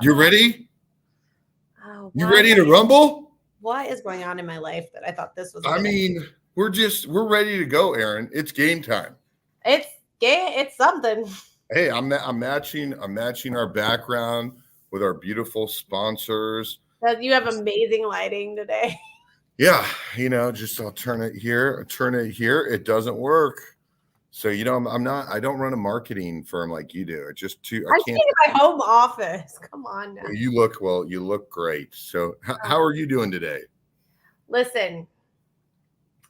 You ready? Oh, you ready to rumble? What is going on in my life that I thought this was? I mean, we're ready to go, Aaron. It's game time. It's something. Hey, I'm matching our background with our beautiful sponsors. You have amazing lighting today. Yeah, I'll turn it here. It doesn't work. So I don't run a marketing firm like you do. It's just I can't. In my home office. Come on now. You look great. So how are you doing today? Listen,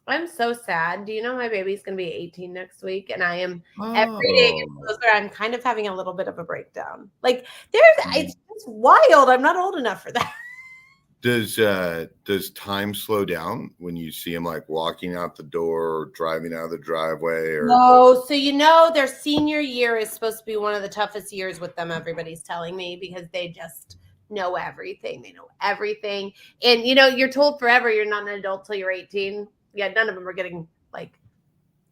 I'm so sad. Do you know my baby's going to be 18 next week? And I am every day getting closer. I'm kind of having a little bit of a breakdown. Like it's wild. I'm not old enough for that. Does time slow down when you see him like walking out the door or driving out of the driveway? Or no, so their senior year is supposed to be one of the toughest years with them. Everybody's telling me because they just know everything. They know everything, and you're told forever you're not an adult till you're 18. Yeah, none of them are getting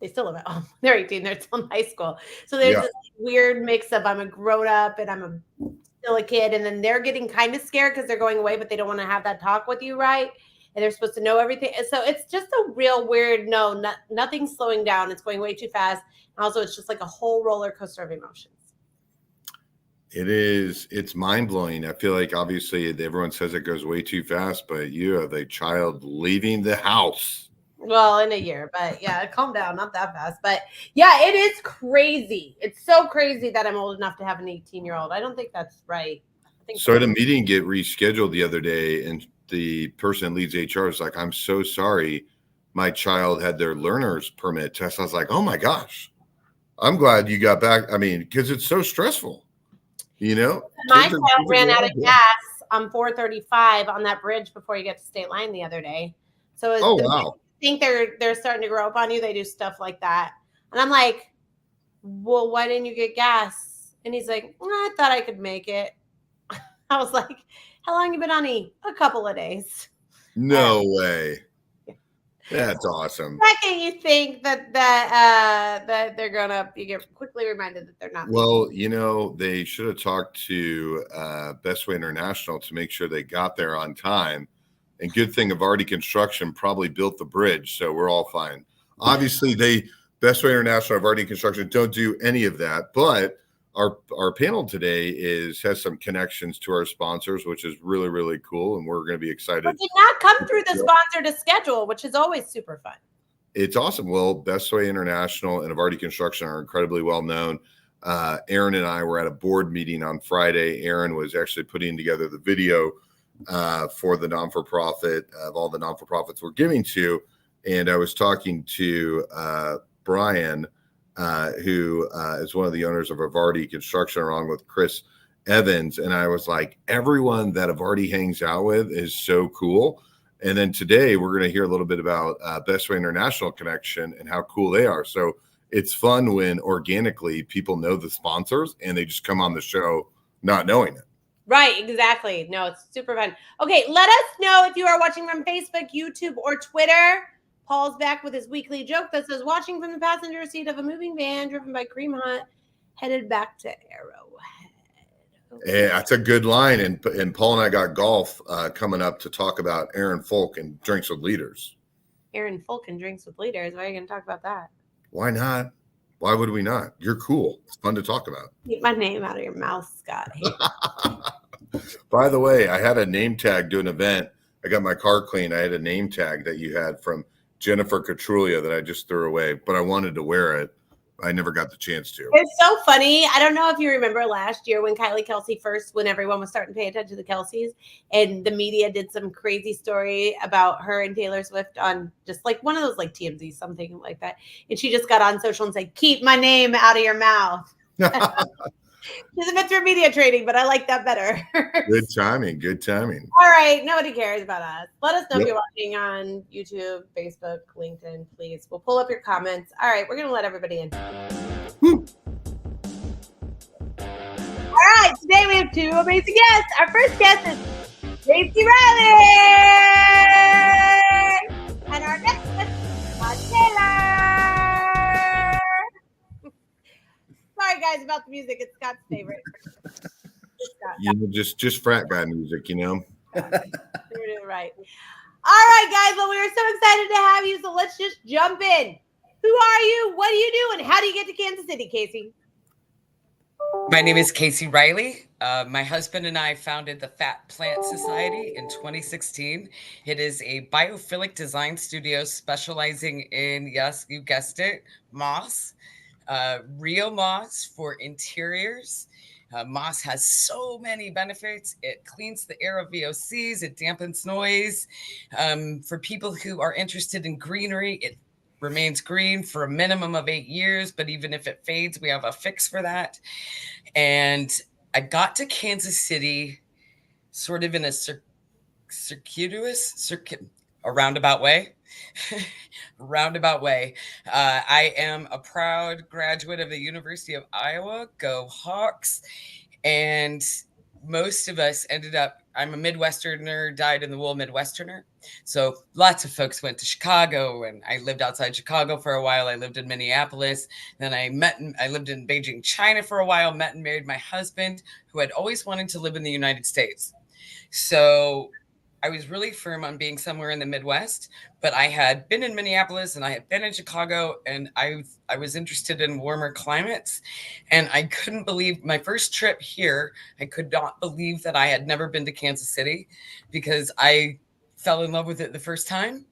they still live at home. They're 18. They're still in high school, so there's this weird mix of I'm a grown up and I'm still a kid, and then they're getting kind of scared because they're going away, but they don't want to have that talk with you, right? And they're supposed to know everything. And so it's just a real weird nothing's slowing down. It's going way too fast. And also, it's just like a whole roller coaster of emotions. It is. It's mind-blowing. I feel like obviously everyone says it goes way too fast, but you have a child leaving the house. Well, in a year, but yeah, calm down, not that fast. But yeah, it is crazy. It's so crazy that I'm old enough to have an 18-year-old. I don't think that's right. So I had a meeting get rescheduled the other day, and the person that leads HR was like, I'm so sorry. My child had their learner's permit test. I was like, oh my gosh, I'm glad you got back. I mean, because it's so stressful, My child ran out of gas on 435 on that bridge before you get to state line the other day. So wow. Think they're starting to grow up on you. They do stuff like that. And I'm like, well, why didn't you get gas? And he's like, I thought I could make it. I was like, how long you been on E? A couple of days. No way. That's awesome. Second, you think that they're grown up, you get quickly reminded that they're not. Well, they should have talked to Bestway International to make sure they got there on time. And good thing Evardy Construction probably built the bridge, so we're all fine. Obviously, Bestway International, Evardy Construction don't do any of that, but our panel today has some connections to our sponsors, which is really, really cool, and we're going to be excited. It did not come through the sponsor to schedule, which is always super fun. It's awesome. Well, Bestway International and Evardy Construction are incredibly well known. Aaron and I were at a board meeting on Friday. Aaron was actually putting together the video for the non-for-profit of all the non-for-profits we're giving to. And I was talking to Brian, who is one of the owners of Evardy Construction, along with Chris Evans. And I was like, everyone that Evardy hangs out with is so cool. And then today we're going to hear a little bit about Bestway International Connection and how cool they are. So it's fun when organically people know the sponsors and they just come on the show not knowing it. Right, exactly. No, it's super fun. Okay, let us know if you are watching from Facebook, YouTube, or Twitter. Paul's back with his weekly joke that says, watching from the passenger seat of a moving van driven by Cream Hunt, headed back to Arrowhead. Okay. Yeah, that's a good line. And Paul and I got golf coming up to talk about Aaron Fulk and Drinks with Leaders. Aaron Fulk and Drinks with Leaders. Why are you going to talk about that? Why not? Why would we not? You're cool. It's fun to talk about. Keep my name out of your mouth, Scott. By the way, I had a name tag to an event. I got my car clean. I had a name tag that you had from Jennifer Catrulia that I just threw away, but I wanted to wear it. I never got the chance to. It's so funny. I don't know if you remember last year when Kelsey first, when everyone was starting to pay attention to the Kelseys, and the media did some crazy story about her and Taylor Swift on just like one of those like TMZ, something like that. And she just got on social and said, "Keep my name out of your mouth." She's a bit for media training, but I like that better. Good timing. Good timing. All right. Nobody cares about us. Let us know if you're watching on YouTube, Facebook, LinkedIn, please. We'll pull up your comments. All right. We're going to let everybody in. Woo. All right. Today we have two amazing guests. Our first guest is Kasey Riley. And our next guest is Taylor. Sorry, guys, about the music. It's Scott's favorite. Just frat guy music, You're doing it right. All right, guys. Well, we are so excited to have you. So let's just jump in. Who are you? What do you do? And how do you get to Kansas City, Kasey? My name is Kasey Riley. My husband and I founded the Fat Plant Society in 2016. It is a biophilic design studio specializing in, yes, you guessed it, moss. Real moss for interiors. Moss has so many benefits. It cleans the air of VOCs. It dampens noise. For people who are interested in greenery, it remains green for a minimum of 8 years. But even if it fades, we have a fix for that. And I got to Kansas City sort of in a roundabout way. I am a proud graduate of the University of Iowa. Go Hawks. And most of us ended up, I'm a Midwesterner, dyed in the wool Midwesterner. So lots of folks went to Chicago, and I lived outside Chicago for a while. I lived in Minneapolis. Then I lived in Beijing, China for a while, met and married my husband, who had always wanted to live in the United States. So I was really firm on being somewhere in the Midwest, but I had been in Minneapolis and I had been in Chicago, and I was interested in warmer climates. And I couldn't believe my first trip here. I could not believe that I had never been to Kansas City, because I fell in love with it the first time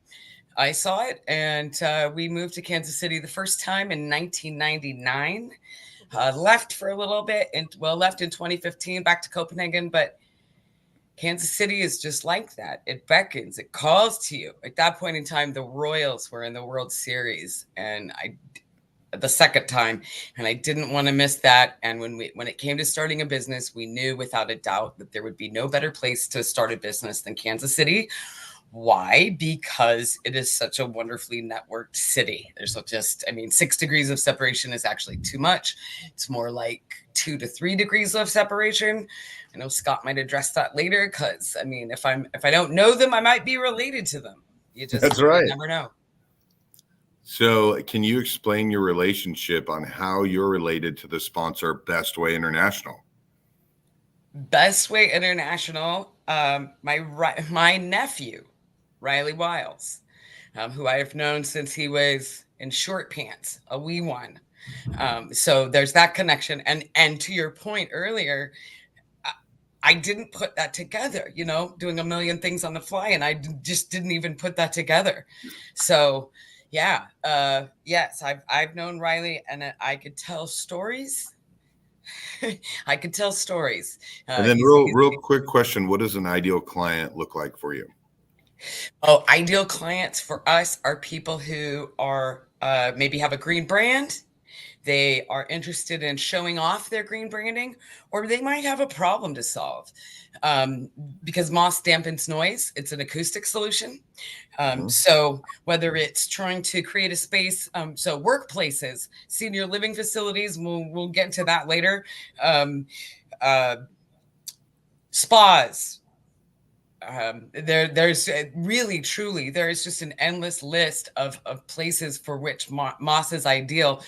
I saw it. And we moved to Kansas City the first time in 1999, left for a little bit, and left in 2015 back to Copenhagen. But Kansas City is just like that. It beckons, it calls to you. At that point in time, the Royals were in the World Series, and the second time, and I didn't want to miss that. And when it came to starting a business, we knew without a doubt that there would be no better place to start a business than Kansas City. Why? Because it is such a wonderfully networked city. There's 6 degrees of separation is actually too much. It's more like 2 to 3 degrees of separation. I know Scott might address that later, because if I don't know them, I might be related to them. That's right. You never know. So can you explain your relationship on how you're related to the sponsor Bestway International? Bestway International, my nephew, Riley Wiles, who I have known since he was in short pants, a wee one. So there's that connection. And to your point earlier, I didn't put that together, doing a million things on the fly, and I just didn't even put that together. So yes, I've known Riley, and I could tell stories. I could tell stories. And then real quick question. What does an ideal client look like for you? Oh, ideal clients for us are people who are maybe have a green brand. They are interested in showing off their green branding, or they might have a problem to solve. Because moss dampens noise, it's an acoustic solution. So whether it's trying to create a space, so workplaces, senior living facilities, we'll get into that later. Spas. There's really, truly, there's just an endless list of places for which moss is ideal.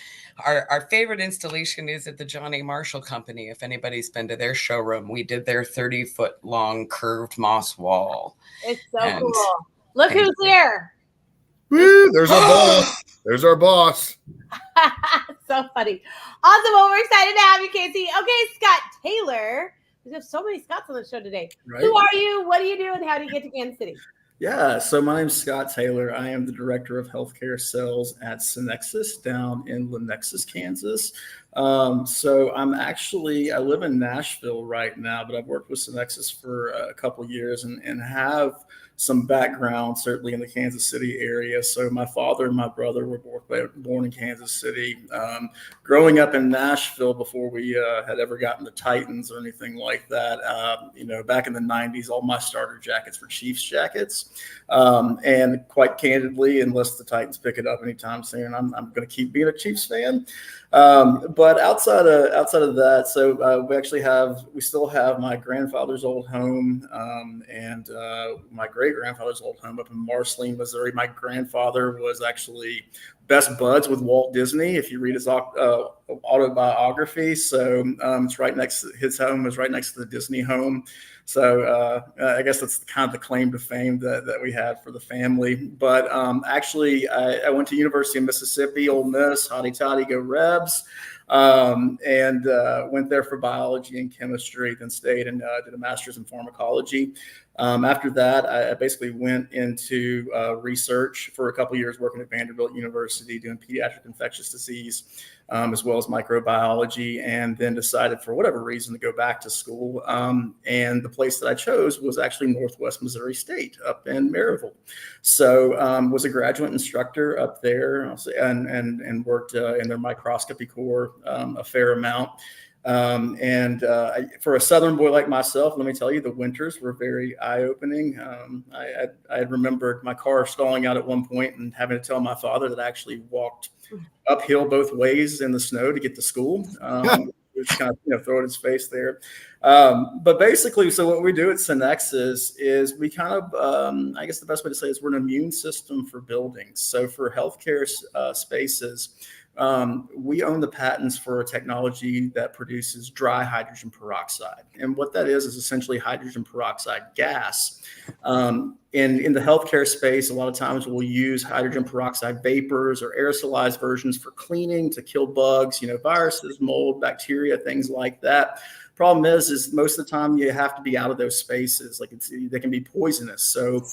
Our favorite installation is at the John A. Marshall Company. If anybody's been to their showroom, we did their 30-foot long curved moss wall. It's so cool. Look who's here. Woo, there's our boss. There's our boss. So funny. Awesome. Well, we're excited to have you, Kasey. Okay, Scott Taylor. We have so many Scots on the show today. Right. Who are you? What do you do? And how do you get to Kansas City? Yeah, so my name's Scott Taylor. I am the Director of Healthcare Sales at Synexis down in Lenexis, Kansas. I live in Nashville right now, but I've worked with Synexis for a couple of years and have some background certainly in the Kansas City area. So my father and my brother were born in Kansas City. Growing up in Nashville before we had ever gotten the Titans or anything like that, back in the 90s, all my starter jackets were Chiefs jackets. And quite candidly, unless the Titans pick it up anytime soon, I'm going to keep being a Chiefs fan. But outside of that, so we still have my grandfather's old home and my great grandfather's old home up in Marceline, Missouri. My grandfather was actually best buds with Walt Disney, if you read his autobiography. So it's right next to his home is right next to the Disney home. So I guess that's kind of the claim to fame that we had for the family. But I went to University of Mississippi, Ole Miss, hotty toddy, go Rebs, and went there for biology and chemistry, then stayed and did a master's in pharmacology. After that, I basically went into research for a couple of years, working at Vanderbilt University, doing pediatric infectious disease, as well as microbiology, and then decided for whatever reason to go back to school. And the place that I chose was actually Northwest Missouri State up in Maryville. So was a graduate instructor up there and worked in their microscopy core a fair amount. For a Southern boy like myself, let me tell you, the winters were very eye-opening. I remembered my car stalling out at one point and having to tell my father that I actually walked uphill both ways in the snow to get to school. Just kind of throw it in his face there. But basically, so what we do at Synexis is we kind of, I guess the best way to say is we're an immune system for buildings. So for healthcare spaces, we own the patents for a technology that produces dry hydrogen peroxide. And what that is essentially hydrogen peroxide gas. In the healthcare space, a lot of times we'll use hydrogen peroxide vapors or aerosolized versions for cleaning to kill bugs, viruses, mold, bacteria, things like that. Problem is most of the time you have to be out of those spaces. They can be poisonous. So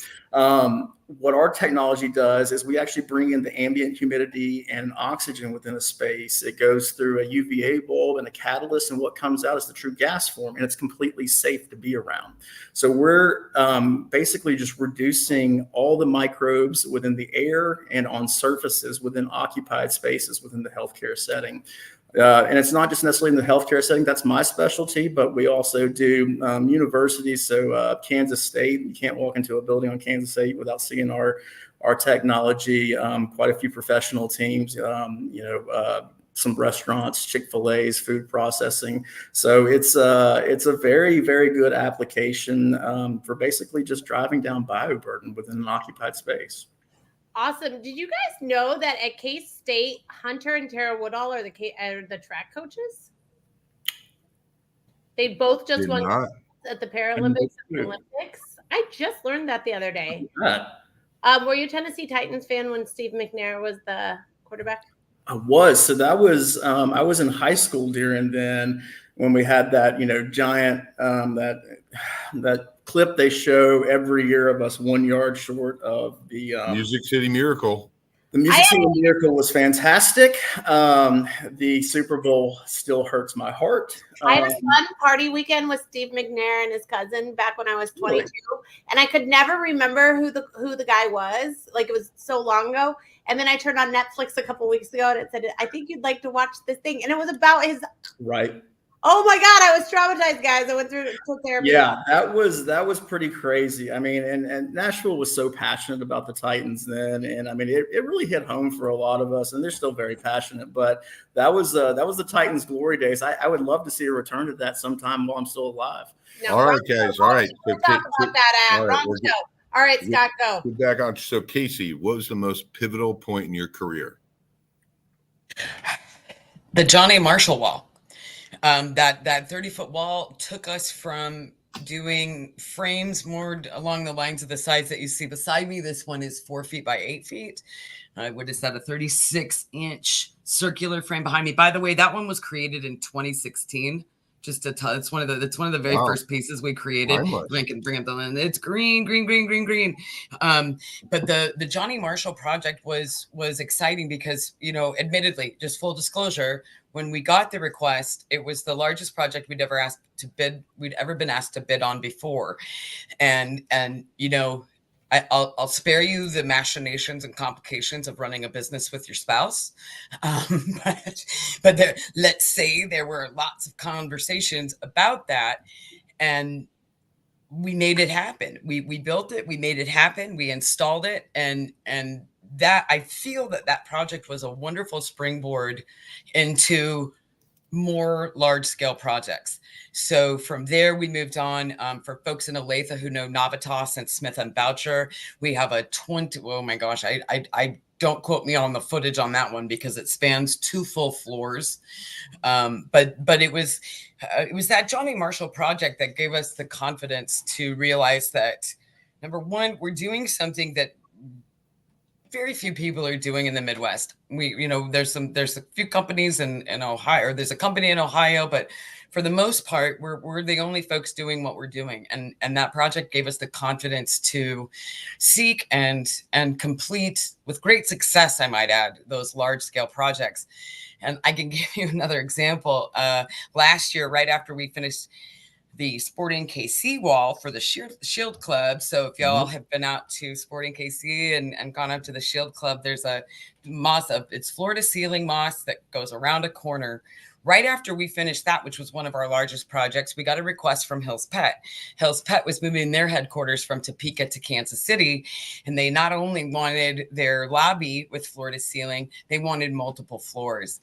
what our technology does is we actually bring in the ambient humidity and oxygen within a space. It goes through a UVA bulb and a catalyst, and what comes out is the true gas form, and it's completely safe to be around. So we're basically just reducing all the microbes within the air and on surfaces within occupied spaces within the healthcare setting. And it's not just necessarily in the healthcare setting. That's my specialty, but we also do universities. So Kansas State, you can't walk into a building on Kansas State without seeing our technology. Quite a few professional teams, some restaurants, Chick-fil-A's, food processing. So it's a very, very good application for basically just driving down bioburden within an occupied space. Awesome. Did you guys know that at K-State, Hunter and Tara Woodall are the track coaches? They both just won at the Paralympics and Olympics. I just learned that the other day. Were you a Tennessee Titans fan when Steve McNair was the quarterback? I was. So that was I was in high school during then when we had that giant that clip they show every year of us 1 yard short of the Music City Miracle. The Music City Miracle was fantastic. The Super Bowl still hurts my heart. I had a fun party weekend with Steve McNair and his cousin back when I was 22, and I could never remember who the guy was. Like, it was so long ago. And then I turned on Netflix a couple weeks ago, and it said, "I think you'd like to watch this thing," and it was about his right. Oh my God, I was traumatized, guys. I went through therapy. Yeah, that was pretty crazy. I mean, and Nashville was so passionate about the Titans then, and I mean, it really hit home for a lot of us, and they're still very passionate. But that was the Titans' glory days. I would love to see a return to that sometime while I'm still alive. No, all right, guys. All right. We'll talk about that at Wrong Show. All right, Scott, go. Back on. So, Kasey, what was the most pivotal point in your career? The John A. Marshall Wall. That 30-foot wall took us from doing frames more along the lines of the size that you see beside me. This one is 4 feet by 8 feet. What is that? A 36-inch circular frame behind me. By the way, that one was created in 2016, Just it's one of the very first pieces we created. I can bring up and it's green. But the Johnny Marshall project was exciting because, admittedly, just full disclosure, when we got the request, it was the largest project we'd ever been asked to bid on before. And I'll spare you the machinations and complications of running a business with your spouse. But let's say there were lots of conversations about that, and we made it happen. We built it, we made it happen, we installed it, and that, I feel that project was a wonderful springboard into more large scale projects. So from there, we moved on. For folks in Olathe who know Navitas and Smith and Boucher, we have a 20. Oh my gosh, I don't quote me on the footage on that one because it spans 2 full floors. But it was that Johnny Marshall project that gave us the confidence to realize that, number one, we're doing something that very few people are doing in the Midwest. There's a few companies in Ohio, or there's a company in Ohio, but for the most part, we're the only folks doing what we're doing. And that project gave us the confidence to seek and complete with great success, I might add, those large scale projects. And I can give you another example. Last year, right after we finished the Sporting KC wall for the Shield Club. So if y'all have been out to Sporting KC and gone up to the Shield Club, there's a moss it's floor to ceiling moss that goes around a corner. Right after we finished that, which was one of our largest projects, we got a request from Hill's Pet. Hill's Pet was moving their headquarters from Topeka to Kansas City. And they not only wanted their lobby with floor to ceiling, they wanted multiple floors.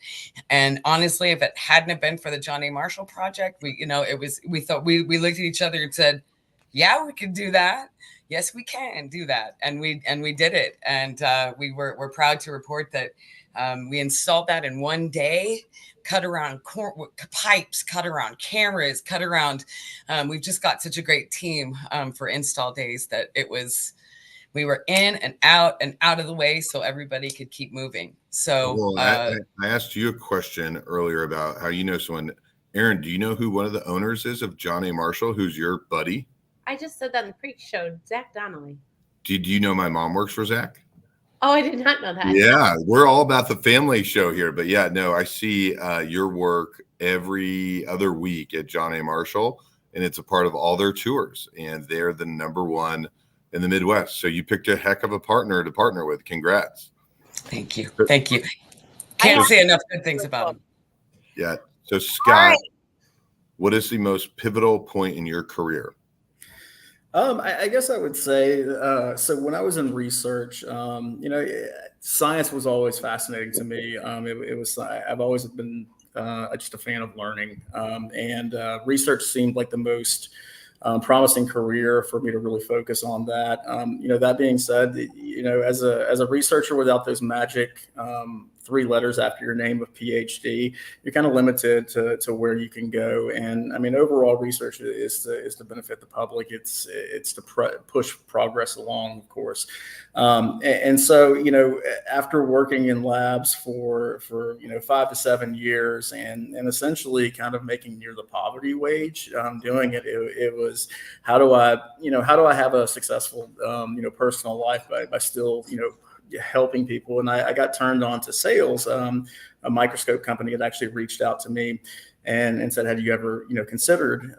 And honestly, if it hadn't have been for the Johnny Marshall project, we looked at each other and said, yeah, we can do that. Yes, we can do that. And we did it. And we're proud to report that we installed that in one day. Cut around pipes, cut around cameras, cut around. We've just got such a great team for install days that we were in and out of the way so everybody could keep moving. So I asked you a question earlier about how you know someone. Aaron, do you know who one of the owners is of Johnny Marshall, who's your buddy? I just said that in the pre-show, Zach Donnelly. Did you know my mom works for Zach? Oh, I did not know that. Yeah, we're all about the family show here. But yeah, no, I see your work every other week at Johnny Marshall, and it's a part of all their tours. And they're the #1 in the Midwest. So you picked a heck of a partner to partner with. Congrats. Thank you. Can't say enough good things about them. Yeah. So Scott, what is the most pivotal point in your career? I guess I would say, so when I was in research, science was always fascinating to me. I've always been just a fan of learning, and research seemed like the most promising career for me to really focus on that. That being said, as a researcher without those magic 3 letters after your name of PhD, you're kind of limited to where you can go. And I mean, overall research is to benefit the public. It's to push progress along, of course. And so, after working in labs for 5 to 7 years and essentially kind of making near the poverty wage, doing it was, how do I have a successful, personal life by still, helping people. And I got turned on to sales. A microscope company had actually reached out to me and said, have you ever, considered,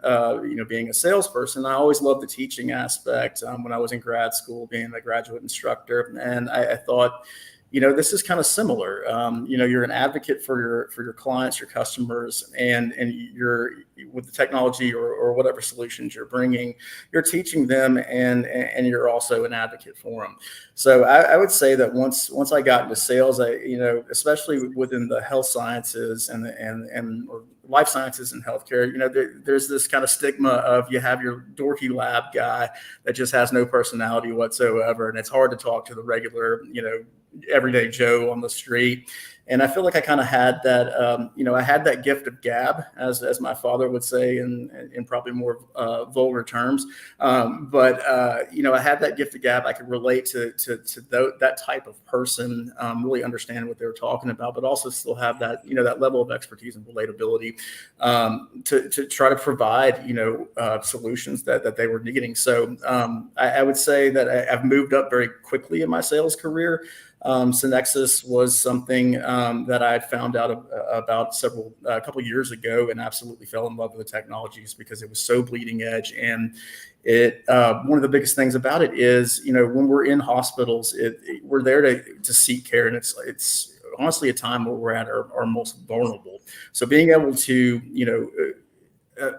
being a salesperson? I always loved the teaching aspect when I was in grad school, being a graduate instructor. And I thought, this is kind of similar. You're an advocate for your clients, your customers, and you're with the technology or whatever solutions you're bringing, you're teaching them and you're also an advocate for them. So I would say that once I got into sales, especially within the health sciences and or life sciences and healthcare, there's this kind of stigma of you have your dorky lab guy that just has no personality whatsoever, and it's hard to talk to the regular, everyday Joe on the street. And I feel like I kind of had that, I had that gift of gab, as my father would say in probably more vulgar terms. But I had that gift of gab. I could relate to that type of person, really understand what they were talking about, but also still have that, that level of expertise and relatability to try to provide, solutions that they were needing. So I would say that I've moved up very quickly in my sales career. Synexis was something that I had found out about a couple of years ago, and absolutely fell in love with the technologies because it was so bleeding edge. And it one of the biggest things about it is, when we're in hospitals, we're there to seek care, and it's honestly a time where we're at our most vulnerable. So being able to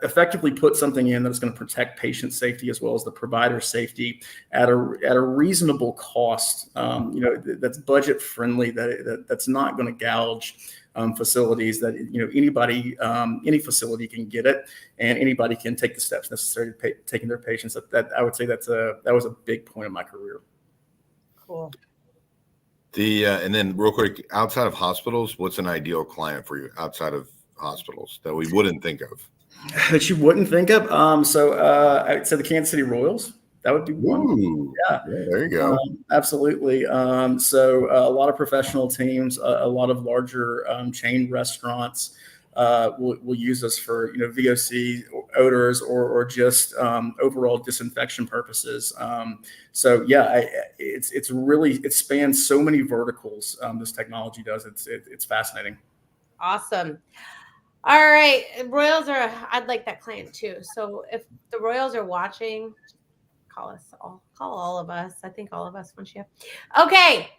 effectively put something in that's going to protect patient safety as well as the provider safety at a reasonable cost, that's budget friendly, that's not going to gouge facilities, that any facility can get it, and anybody can take the steps necessary to taking their patients. That I would say that was a big point of my career. Cool. And then real quick, outside of hospitals, what's an ideal client for you outside of hospitals that we wouldn't think of? That you wouldn't think of. I'd say the Kansas City Royals. That would be one. Ooh, yeah, there you go. Absolutely. So a lot of professional teams, a lot of larger chain restaurants will use us for VOC odors or just overall disinfection purposes. It spans so many verticals. This technology does. It's fascinating. Awesome. All right. Royals I'd like that client too. So if the Royals are watching, call all of us. I think all of us want you. Okay.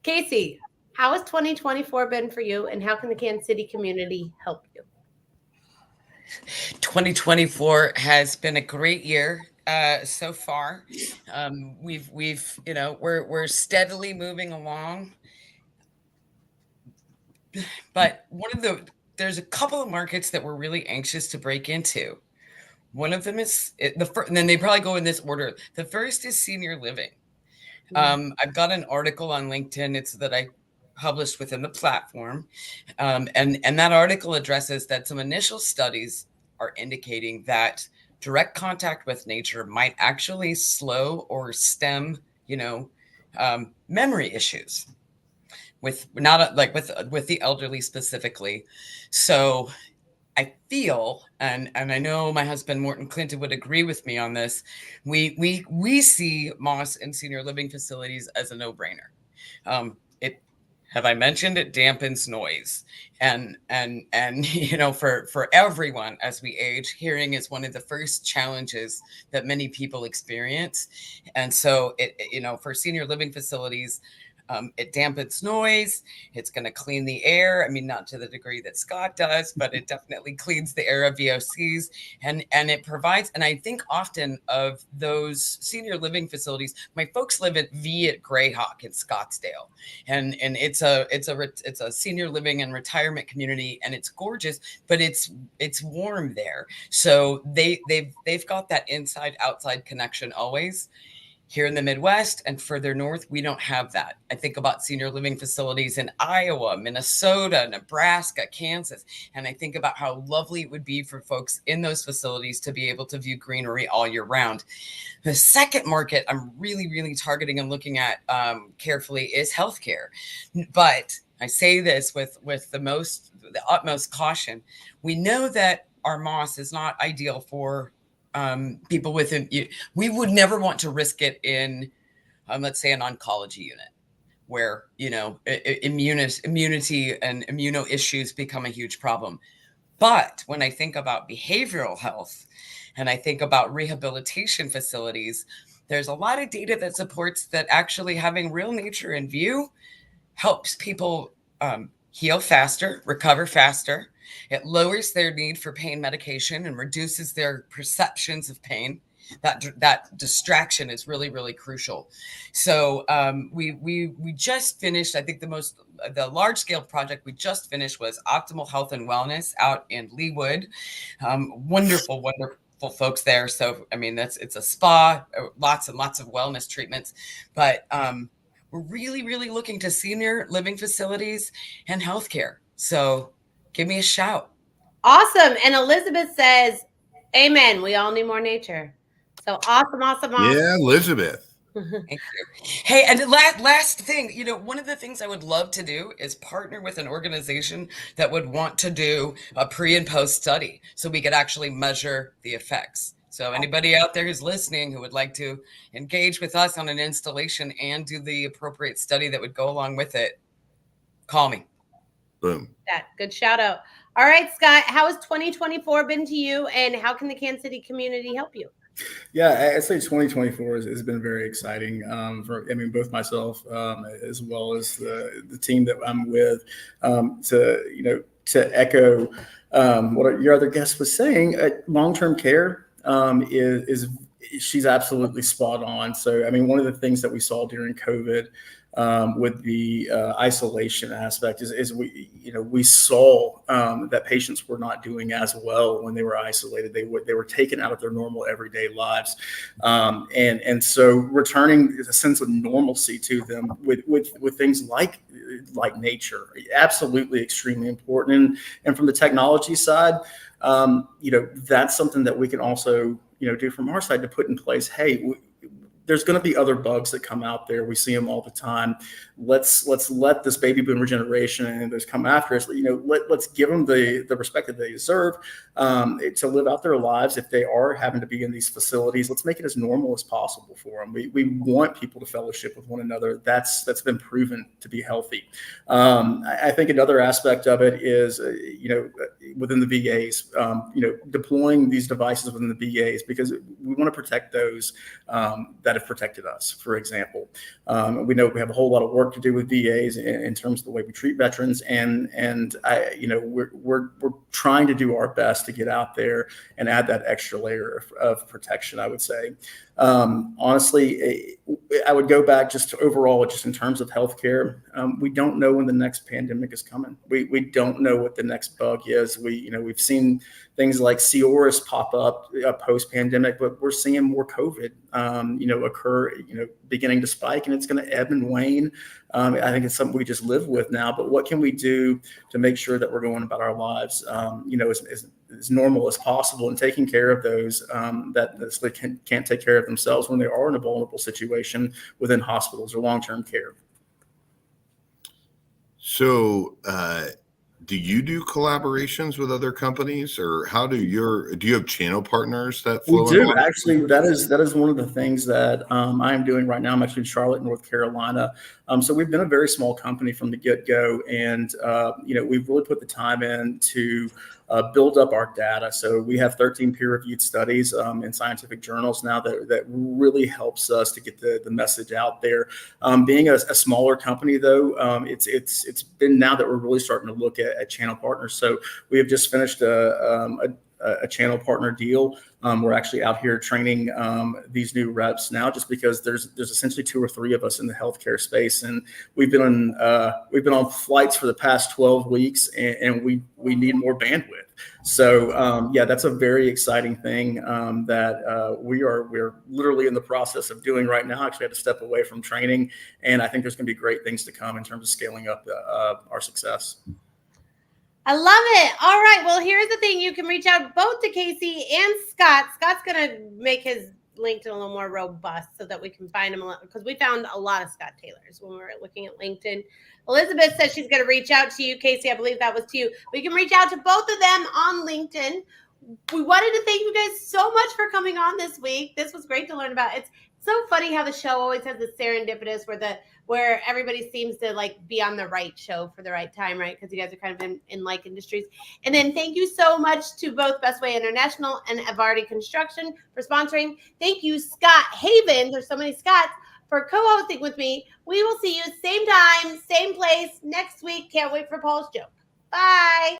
Kasey, how has 2024 been for you, and how can the Kansas City community help you? 2024 has been a great year so far. We're steadily moving along, but there's a couple of markets that we're really anxious to break into. One of them is the first, and then they probably go in this order. The first is senior living. I've got an article on LinkedIn that I published within the platform, and that article addresses that some initial studies are indicating that direct contact with nature might actually slow or stem, memory issues. With the elderly specifically. So I feel, and I know my husband Morton Clinton would agree with me on this, we see Moss in senior living facilities as a no-brainer. Have I mentioned it dampens noise, and for everyone as we age, hearing is one of the first challenges that many people experience, and so for senior living facilities, it dampens noise. It's going to clean the air. I mean, not to the degree that Scott does, but it definitely cleans the air of VOCs, and it provides. And I think often of those senior living facilities, my folks live at Greyhawk in Scottsdale, and it's a senior living and retirement community, and it's gorgeous, but it's warm there. So they've got that inside outside connection always. Here in the Midwest and further north, we don't have that. I think about senior living facilities in Iowa, Minnesota, Nebraska, Kansas, and I think about how lovely it would be for folks in those facilities to be able to view greenery all year round. The second market I'm really, really targeting and looking at carefully is healthcare. But I say this with the utmost caution. We know that our moss is not ideal for people within. We would never want to risk it in, let's say, an oncology unit where immunity and immuno issues become a huge problem. But when I think about behavioral health and I think about rehabilitation facilities, there's a lot of data that supports that actually having real nature in view helps people heal faster, recover faster. It lowers their need for pain medication and reduces their perceptions of pain. That distraction is really, really crucial. So we just finished, I think the large scale project we just finished was Optimal Health and Wellness out in Leawood. Wonderful, wonderful folks there. So, I mean, it's a spa, lots and lots of wellness treatments, but we're really, really looking to senior living facilities and healthcare. So give me a shout. Awesome. And Elizabeth says, amen. We all need more nature. So awesome. Yeah, Elizabeth. Thank you. Hey, and last thing, one of the things I would love to do is partner with an organization that would want to do a pre and post study so we could actually measure the effects. So anybody out there who's listening who would like to engage with us on an installation and do the appropriate study that would go along with it, call me. Boom. That good shout out. All right, Scott, how has 2024 been to you, and how can the Kansas City community help you? Yeah, I'd say 2024 has been very exciting for both myself as well as the team that I'm with. To echo what your other guest was saying, long-term care is she's absolutely spot on. So, one of the things that we saw during COVID with the isolation aspect is we saw that patients were not doing as well when they were isolated. They were taken out of their normal everyday lives, and so returning a sense of normalcy to them with things like nature, absolutely extremely important. And from the technology side, that's something that we can also do from our side to put in place. Hey, there's going to be other bugs that come out there. We see them all the time. Let's let this baby boomer generation and those come after us. Let's give them the respect that they deserve to live out their lives. If they are having to be in these facilities, let's make it as normal as possible for them. We want people to fellowship with one another. That's been proven to be healthy. I think another aspect of it is within the VAs, deploying these devices within the VAs, because we want to protect those that have protected us. For example, we know we have a whole lot of work to do with VAs in terms of the way we treat veterans, and we're trying to do our best to get out there and add that extra layer of protection, I would say. Honestly, I would go back just to overall, just in terms of healthcare. We don't know when the next pandemic is coming. We don't know what the next bug is. We've seen things like Ceoris pop up post pandemic, but we're seeing more COVID, occur, beginning to spike, and it's going to ebb and wane. I think it's something we just live with now. But what can we do to make sure that we're going about our lives, as normal as possible, and taking care of those that can't take care of themselves when they are in a vulnerable situation within hospitals or long-term care. So, do you do collaborations with other companies, or do you have channel partners that flow? We do. Actually, that is one of the things that I am doing right now. I'm actually in Charlotte, North Carolina. So we've been a very small company from the get-go, and we've really put the time in to build up our data. So we have 13 peer-reviewed studies in scientific journals now that really helps us to get the message out there. Being a smaller company, though, it's been now that we're really starting to look at channel partners. So we have just finished a channel partner deal. We're actually out here training these new reps now, just because there's essentially 2 or 3 of us in the healthcare space, and we've been on flights for the past 12 weeks, and we need more bandwidth. So that's a very exciting thing that we're literally in the process of doing right now. Actually, I had to step away from training, and I think there's going to be great things to come in terms of scaling up our success. I love it. All right. Well, here's the thing. You can reach out both to Kasey and Scott. Scott's going to make his LinkedIn a little more robust so that we can find him, because we found a lot of Scott Taylors when we were looking at LinkedIn. Elizabeth says she's going to reach out to you. Kasey, I believe that was to you. We can reach out to both of them on LinkedIn. We wanted to thank you guys so much for coming on this week. This was great to learn about. It's so funny how the show always has this serendipitous where everybody seems to be on the right show for the right time, right? Because you guys are kind of in like industries. And then thank you so much to both Bestway International and Evardy Construction for sponsoring. Thank you, Scott Havens. There's so many Scotts, for co-hosting with me. We will see you same time, same place next week. Can't wait for Paul's joke. Bye.